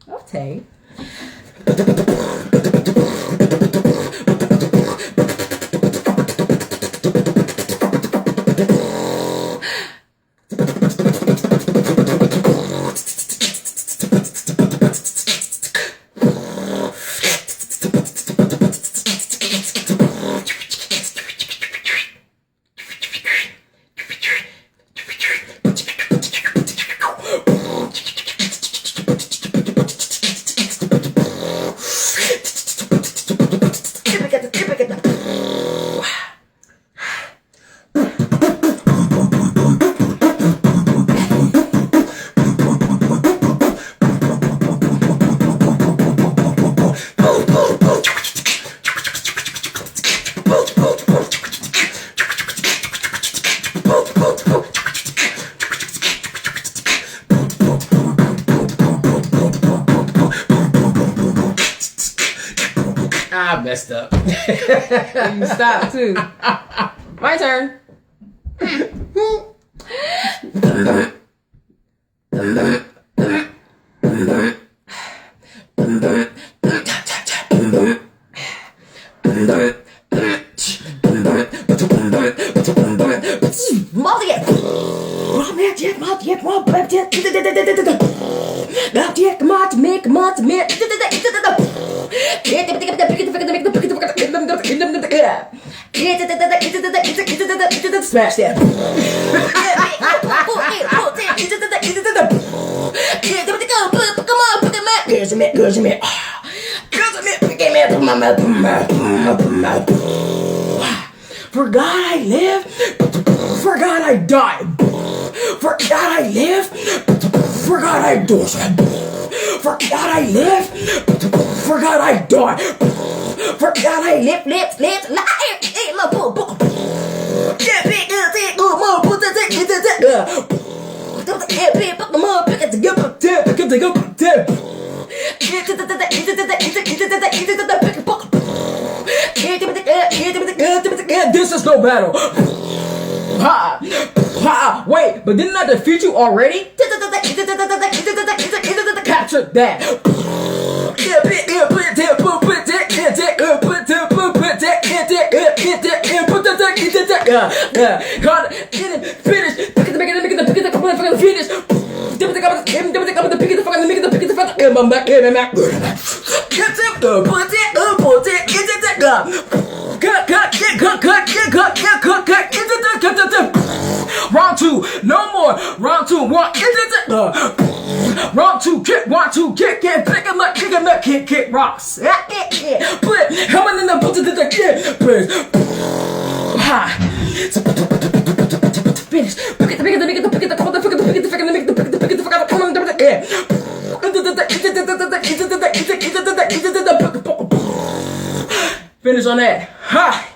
Okay. I messed up. You stop too. My turn. Smash that. For God I live, for God I die. For God I live, for God I die. For God I live, for God I die. For God I live, this is no battle. Ha! Ha! Wait, but didn't I defeat you already? Capture that. Round two, no more. Round two, one. Round two, kick, one, two, kick, pick him up, kick, rocks. Put helmet in the boot to the finish. Finish on that. Ha!